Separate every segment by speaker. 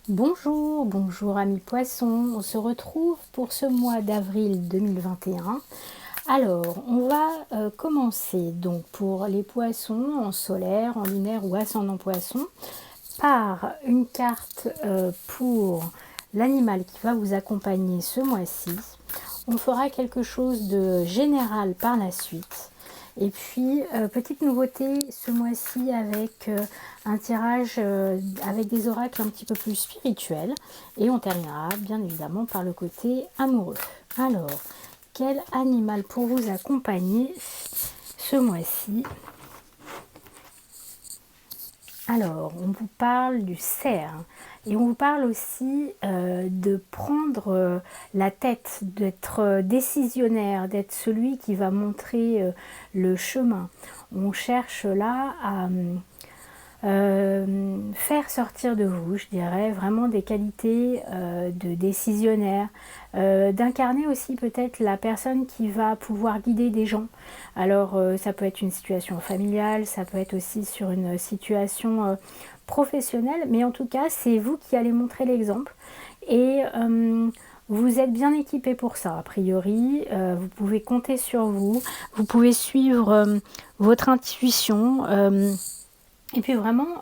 Speaker 1: Bonjour, bonjour amis poissons, on se retrouve pour ce mois d'avril 2021. Alors, on va commencer donc pour les poissons en solaire, en lunaire ou ascendant poisson par une carte pour l'animal qui va vous accompagner ce mois-ci. On fera quelque chose de général par la suite. Et puis, petite nouveauté ce mois-ci avec un tirage avec des oracles un petit peu plus spirituels. Et on terminera bien évidemment par le côté amoureux. Alors, quel animal pour vous accompagner ce mois-ci? Alors, on vous parle du cerf et on vous parle aussi de prendre la tête, d'être décisionnaire, d'être celui qui va montrer le chemin. On cherche là à faire sortir de vous, je dirais, vraiment des qualités de décisionnaire, d'incarner aussi peut-être la personne qui va pouvoir guider des gens. Alors ça peut être une situation familiale, ça peut être aussi sur une situation professionnelle, mais en tout cas c'est vous qui allez montrer l'exemple et vous êtes bien équipé pour ça, a priori, vous pouvez compter sur vous, vous pouvez suivre votre intuition. Et puis vraiment,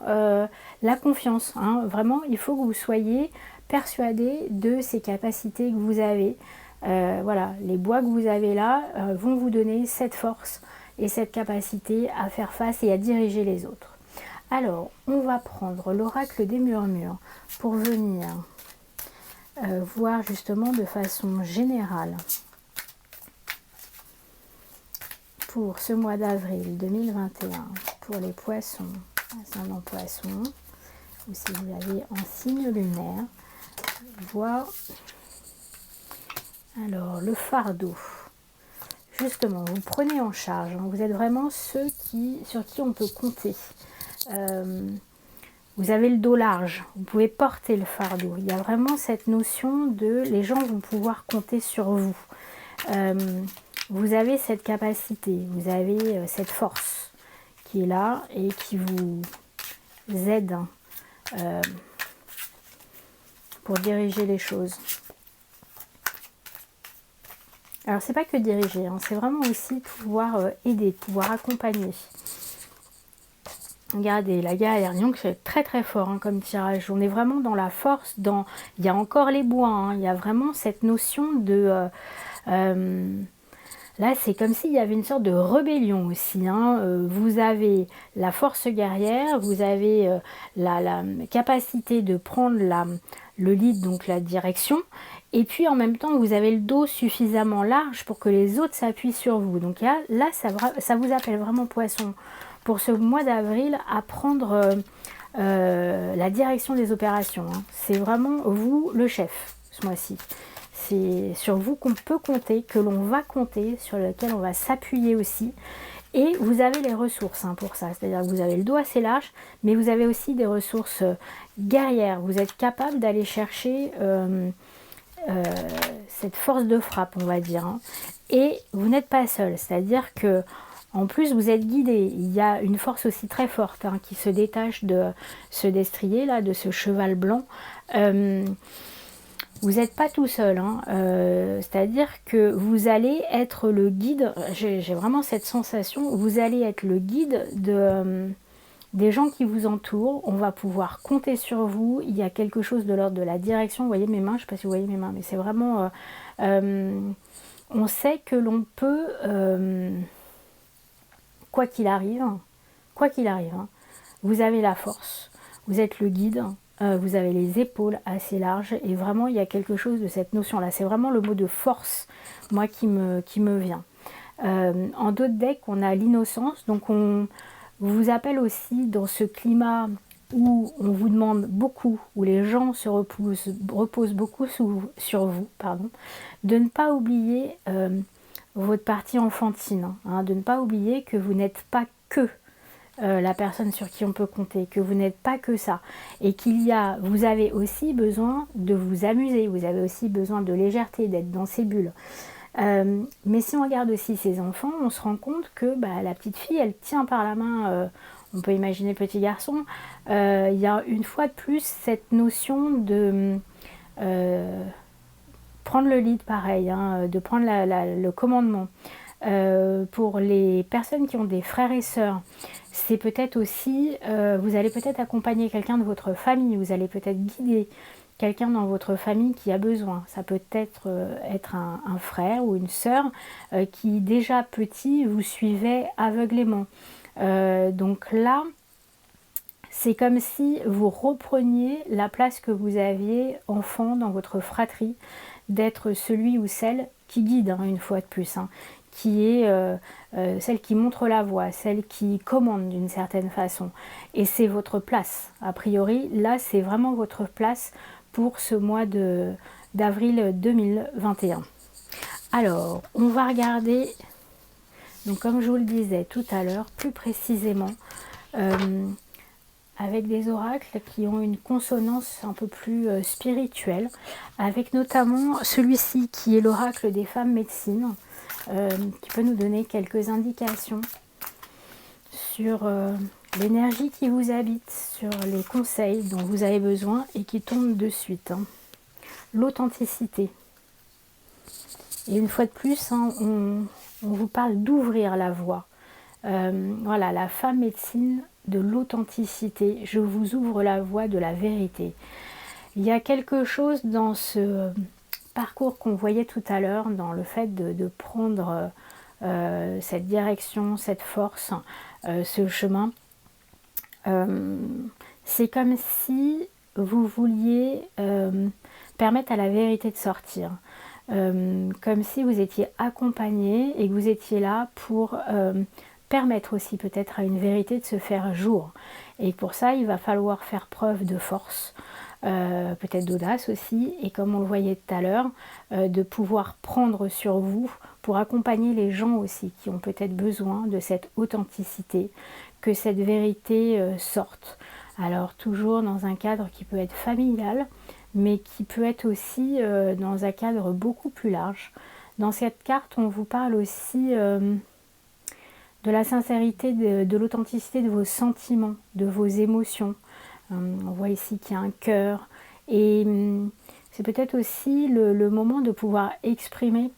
Speaker 1: la confiance, hein, vraiment, il faut que vous soyez persuadé de ces capacités que vous avez. Voilà, les bois que vous avez là vont vous donner cette force et cette capacité à faire face et à diriger les autres. Alors, on va prendre l'oracle des murmures pour venir voir justement de façon générale pour ce mois d'avril 2021 pour les poissons, ascendant poisson, ou si vous l'avez en signe lunaire, voir alors le fardeau. Justement, vous prenez en charge, hein, vous êtes vraiment ceux sur qui on peut compter. Vous avez le dos large, vous pouvez porter le fardeau. Il y a vraiment cette notion de les gens vont pouvoir compter sur vous. Vous avez cette capacité, vous avez cette force qui est là et qui vous aide pour diriger les choses. Alors c'est pas que diriger, hein, c'est vraiment aussi pouvoir aider, pouvoir accompagner. Regardez, la guerrière, donc c'est très très fort hein, comme tirage. On est vraiment dans la force, il y a encore les bois, hein, il y a vraiment cette notion de... là, c'est comme s'il y avait une sorte de rébellion aussi. Hein. Vous avez la force guerrière, vous avez la capacité de prendre le lead, donc la direction. Et puis en même temps, vous avez le dos suffisamment large pour que les autres s'appuient sur vous. Donc là ça vous appelle vraiment poisson pour ce mois d'avril à prendre la direction des opérations. Hein. C'est vraiment vous le chef ce mois-ci. C'est sur vous qu'on peut compter, que l'on va compter, sur lequel on va s'appuyer aussi. Et vous avez les ressources hein, pour ça. C'est-à-dire que vous avez le dos assez large, mais vous avez aussi des ressources guerrières. Vous êtes capable d'aller chercher cette force de frappe, on va dire. Hein. Et vous n'êtes pas seul. C'est-à-dire que en plus, vous êtes guidé. Il y a une force aussi très forte hein, qui se détache de ce destrier, là, de ce cheval blanc. Vous n'êtes pas tout seul, hein. C'est-à-dire que vous allez être le guide, j'ai vraiment cette sensation, vous allez être le guide des gens qui vous entourent, on va pouvoir compter sur vous, il y a quelque chose de l'ordre de la direction, vous voyez mes mains, je ne sais pas si vous voyez mes mains, mais c'est vraiment, on sait que l'on peut, quoi qu'il arrive, hein, vous avez la force, vous êtes le guide, vous avez les épaules assez larges et vraiment il y a quelque chose de cette notion là, c'est vraiment le mot de force moi qui me vient. En d'autres decks on a l'innocence, donc on vous appelle aussi dans ce climat où on vous demande beaucoup, où les gens se reposent beaucoup sur vous, pardon, de ne pas oublier votre partie enfantine, hein, de ne pas oublier que vous n'êtes pas que la personne sur qui on peut compter, que vous n'êtes pas que ça, et vous avez aussi besoin de vous amuser, vous avez aussi besoin de légèreté, d'être dans ces bulles. Mais si on regarde aussi ces enfants, on se rend compte que la petite fille, elle tient par la main on peut imaginer le petit garçon. Il y a une fois de plus cette notion de prendre le lead, pareil, hein, de prendre le commandement. Pour les personnes qui ont des frères et sœurs, c'est peut-être aussi, vous allez peut-être accompagner quelqu'un de votre famille, vous allez peut-être guider quelqu'un dans votre famille qui a besoin. Ça peut être un frère ou une sœur qui déjà petit vous suivait aveuglément. Donc là, c'est comme si vous repreniez la place que vous aviez enfant dans votre fratrie, d'être celui ou celle qui guide, hein, une fois de plus, hein, qui est celle qui montre la voie, celle qui commande d'une certaine façon. Et c'est votre place. A priori, là, c'est vraiment votre place pour ce mois d'avril 2021. Alors, on va regarder, donc comme je vous le disais tout à l'heure, plus précisément, avec des oracles qui ont une consonance un peu plus spirituelle, avec notamment celui-ci qui est l'oracle des femmes médecines, qui peut nous donner quelques indications sur l'énergie qui vous habite, sur les conseils dont vous avez besoin et qui tombent de suite. Hein. L'authenticité. Et une fois de plus, hein, on vous parle d'ouvrir la voie. Voilà, la femme médecine de l'authenticité. Je vous ouvre la voie de la vérité. Il y a quelque chose dans ce parcours qu'on voyait tout à l'heure, dans le fait de prendre cette direction, cette force, ce chemin. C'est comme si vous vouliez permettre à la vérité de sortir. Comme si vous étiez accompagné et que vous étiez là pour permettre aussi peut-être à une vérité de se faire jour. Et pour ça, il va falloir faire preuve de force, peut-être d'audace aussi, et comme on le voyait tout à l'heure, de pouvoir prendre sur vous pour accompagner les gens aussi qui ont peut-être besoin de cette authenticité, que cette vérité sorte. Alors toujours dans un cadre qui peut être familial, mais qui peut être aussi dans un cadre beaucoup plus large. Dans cette carte, on vous parle aussi de la sincérité, de l'authenticité de vos sentiments, de vos émotions. On voit ici qu'il y a un cœur. Et c'est peut-être aussi le moment de pouvoir exprimer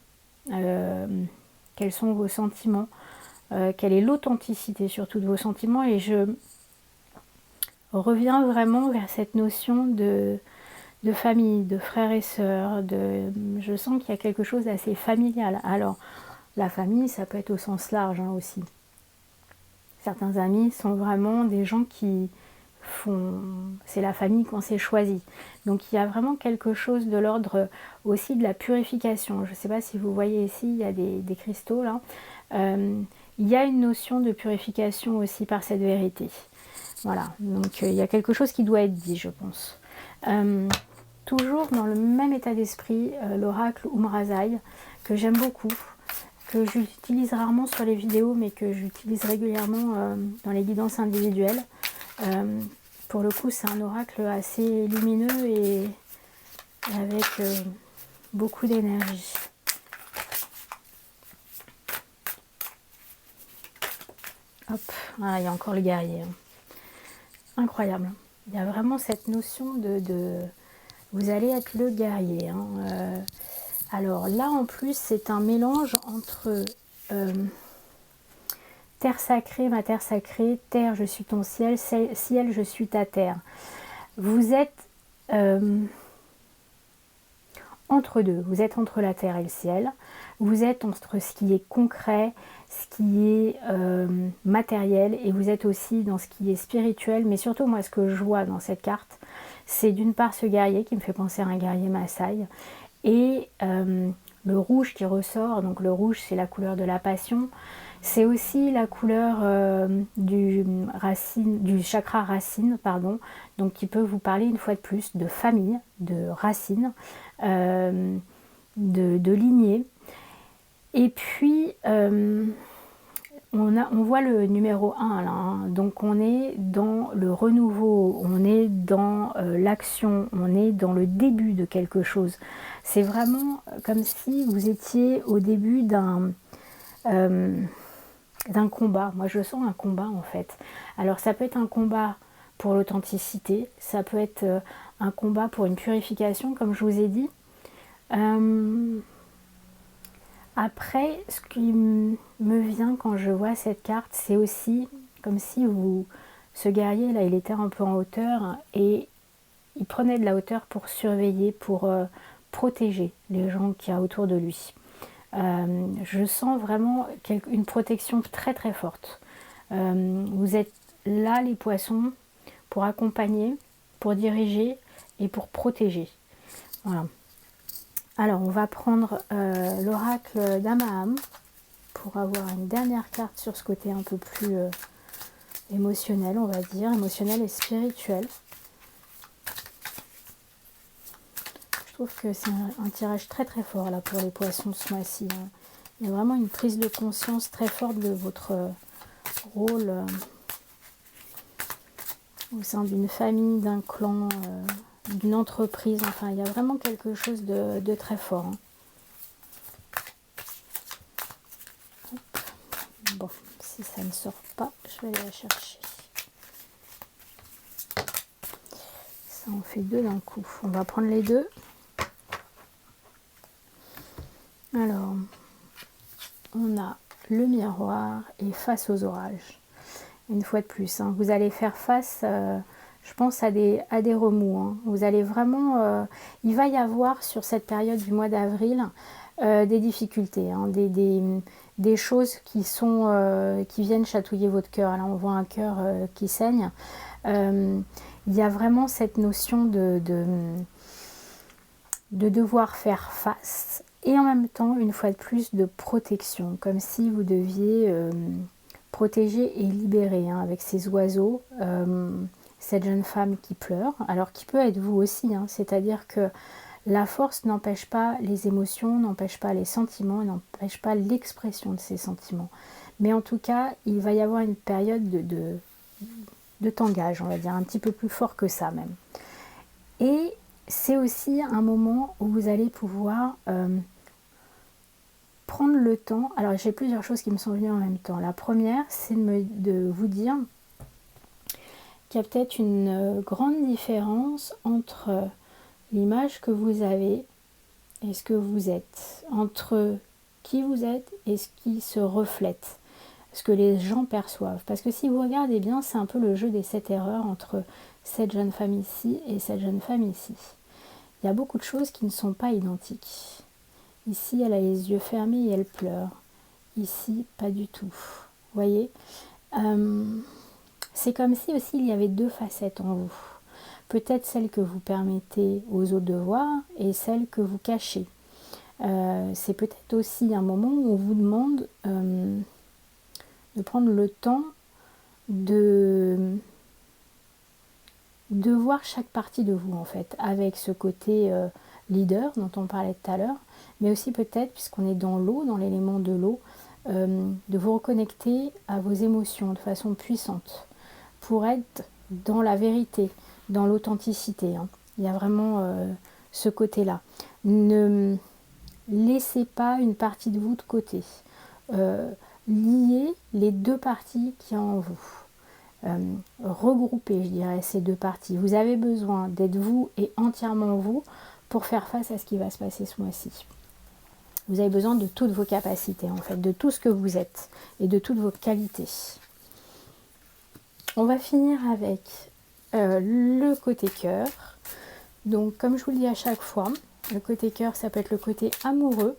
Speaker 1: quels sont vos sentiments, quelle est l'authenticité surtout de vos sentiments. Et je reviens vraiment vers cette notion de famille, de frères et sœurs. Je sens qu'il y a quelque chose d'assez familial. Alors, la famille, ça peut être au sens large hein, aussi. Certains amis sont vraiment des gens qui font... C'est la famille qu'on s'est choisi. Donc il y a vraiment quelque chose de l'ordre aussi de la purification. Je ne sais pas si vous voyez ici, il y a des cristaux là. Il y a une notion de purification aussi par cette vérité. Voilà, donc il y a quelque chose qui doit être dit, je pense. Toujours dans le même état d'esprit, l'oracle Umrazai, que j'aime beaucoup, que j'utilise rarement sur les vidéos, mais que j'utilise régulièrement dans les guidances individuelles. Pour le coup, c'est un oracle assez lumineux et avec beaucoup d'énergie. Hop, voilà, il y a encore le guerrier. Incroyable. Il y a vraiment cette notion de vous allez être le guerrier. Hein. Alors là, en plus, c'est un mélange entre terre sacrée, ma terre sacrée, terre, je suis ton ciel, ciel, je suis ta terre. Vous êtes entre deux. Vous êtes entre la terre et le ciel. Vous êtes entre ce qui est concret, ce qui est matériel, et vous êtes aussi dans ce qui est spirituel. Mais surtout, moi, ce que je vois dans cette carte, c'est d'une part ce guerrier qui me fait penser à un guerrier Maasai, et le rouge qui ressort. Donc le rouge, c'est la couleur de la passion. C'est aussi la couleur du chakra racine, pardon, donc qui peut vous parler une fois de plus de famille, de racines, de lignée. Et puis, on voit le numéro 1 là, hein. Donc on est dans le renouveau, on est dans l'action, on est dans le début de quelque chose. C'est vraiment comme si vous étiez au début d'un combat. Moi, je sens un combat en fait. Alors, ça peut être un combat pour l'authenticité, ça peut être un combat pour une purification, comme je vous ai dit. Après, ce qui me vient quand je vois cette carte, c'est aussi comme si ce guerrier là, il était un peu en hauteur et il prenait de la hauteur pour surveiller, pour protéger les gens qu'il y a autour de lui. Je sens vraiment une protection très très forte. Vous êtes là les poissons pour accompagner, pour diriger et pour protéger. Voilà. Alors on va prendre l'oracle d'Amaham pour avoir une dernière carte sur ce côté un peu plus émotionnel, on va dire, émotionnel et spirituel. Je trouve que c'est un tirage très très fort là pour les poissons ce mois-ci. Hein. Il y a vraiment une prise de conscience très forte de votre rôle au sein d'une famille, d'un clan, d'une entreprise. Enfin, il y a vraiment quelque chose de très fort. Hein. Bon, si ça ne sort pas, je vais aller la chercher. Ça en fait deux d'un coup. On va prendre les deux. Alors, on a le miroir et face aux orages. Une fois de plus, hein, vous allez faire face, je pense, à des remous. Hein. Vous allez vraiment, il va y avoir sur cette période du mois d'avril des difficultés, hein, des choses qui viennent chatouiller votre cœur. Là, on voit un cœur qui saigne. Il y a vraiment cette notion de devoir faire face et en même temps, une fois de plus, de protection, comme si vous deviez protéger et libérer, hein, avec ces oiseaux, cette jeune femme qui pleure, alors qui peut être vous aussi, hein, c'est-à-dire que la force n'empêche pas les émotions, n'empêche pas les sentiments, n'empêche pas l'expression de ces sentiments. Mais en tout cas, il va y avoir une période de tangage, on va dire, un petit peu plus fort que ça même. Et c'est aussi un moment où vous allez pouvoir prendre le temps. Alors j'ai plusieurs choses qui me sont venues en même temps. La première, c'est de vous dire qu'il y a peut-être une grande différence entre l'image que vous avez et ce que vous êtes, entre qui vous êtes et ce qui se reflète, ce que les gens perçoivent. Parce que si vous regardez bien, c'est un peu le jeu des 7 erreurs entre cette jeune femme ici et cette jeune femme ici. Il y a beaucoup de choses qui ne sont pas identiques. Ici, elle a les yeux fermés et elle pleure. Ici, pas du tout. Vous voyez, c'est comme si aussi il y avait deux facettes en vous. Peut-être celle que vous permettez aux autres de voir et celle que vous cachez. C'est peut-être aussi un moment où on vous demande de prendre le temps de voir chaque partie de vous en fait, avec ce côté leader dont on parlait tout à l'heure, mais aussi peut-être, puisqu'on est dans l'eau, dans l'élément de l'eau, de vous reconnecter à vos émotions de façon puissante, pour être dans la vérité, dans l'authenticité. Hein. Il y a vraiment ce côté-là. Ne laissez pas une partie de vous de côté. Liez les deux parties qu'il y a en vous. Regrouper, je dirais, ces deux parties. Vous avez besoin d'être vous et entièrement vous pour faire face à ce qui va se passer ce mois-ci. Vous avez besoin de toutes vos capacités, en fait, de tout ce que vous êtes et de toutes vos qualités. On va finir avec le côté cœur. Donc, comme je vous le dis à chaque fois, le côté cœur, ça peut être le côté amoureux,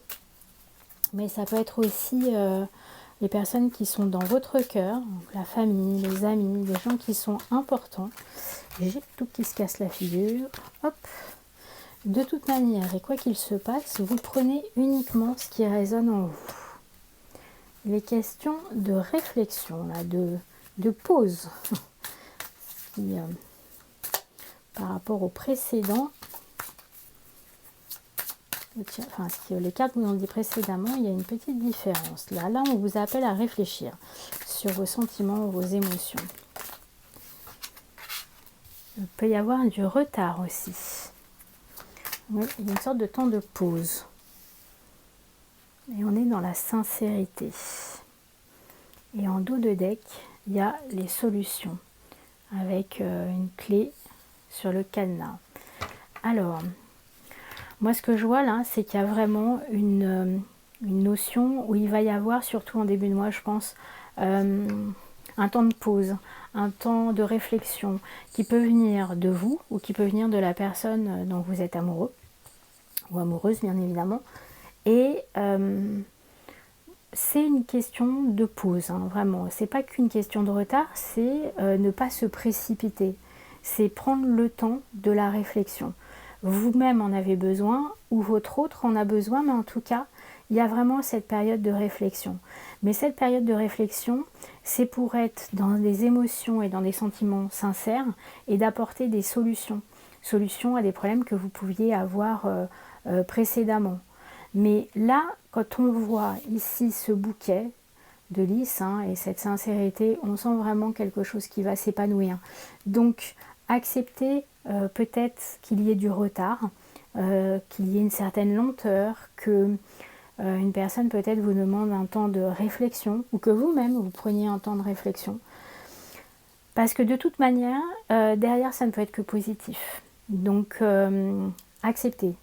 Speaker 1: mais ça peut être aussi les personnes qui sont dans votre cœur, la famille, les amis, les gens qui sont importants. J'ai tout qui se casse la figure. Hop. De toute manière, et quoi qu'il se passe, vous prenez uniquement ce qui résonne en vous. Les questions de réflexion, là, de pause, qui, par rapport au précédent, enfin, ce que les cartes vous ont dit précédemment, il y a une petite différence. Là, on vous appelle à réfléchir sur vos sentiments, vos émotions. Il peut y avoir du retard aussi. Oui, il y a une sorte de temps de pause. Et on est dans la sincérité. Et en dos de deck, il y a les solutions avec une clé sur le cadenas. Alors, moi ce que je vois là, c'est qu'il y a vraiment une notion où il va y avoir, surtout en début de mois, je pense, un temps de pause, un temps de réflexion qui peut venir de vous ou qui peut venir de la personne dont vous êtes amoureux ou amoureuse, bien évidemment. Et c'est une question de pause, hein, vraiment. C'est pas qu'une question de retard, c'est ne pas se précipiter. C'est prendre le temps de la réflexion. Vous-même en avez besoin ou votre autre en a besoin, mais en tout cas, il y a vraiment cette période de réflexion. Mais cette période de réflexion, c'est pour être dans des émotions et dans des sentiments sincères et d'apporter des solutions. Solutions à des problèmes que vous pouviez avoir précédemment. Mais là, quand on voit ici ce bouquet de lys hein, et cette sincérité, on sent vraiment quelque chose qui va s'épanouir. Donc, acceptez peut-être qu'il y ait du retard, qu'il y ait une certaine lenteur, que une personne peut-être vous demande un temps de réflexion ou que vous-même vous preniez un temps de réflexion. Parce que de toute manière, derrière ça ne peut être que positif. Donc acceptez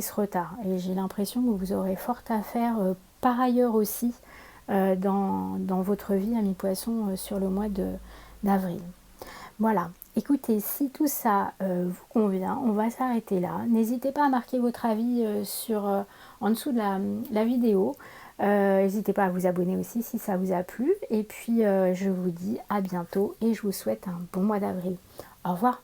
Speaker 1: ce retard. Et j'ai l'impression que vous aurez fort à faire par ailleurs aussi dans votre vie, amis poissons, sur le mois d'avril. Voilà. Écoutez, si tout ça vous convient, on va s'arrêter là. N'hésitez pas à marquer votre avis en dessous de la vidéo. N'hésitez pas à vous abonner aussi si ça vous a plu. Et puis, je vous dis à bientôt et je vous souhaite un bon mois d'avril. Au revoir.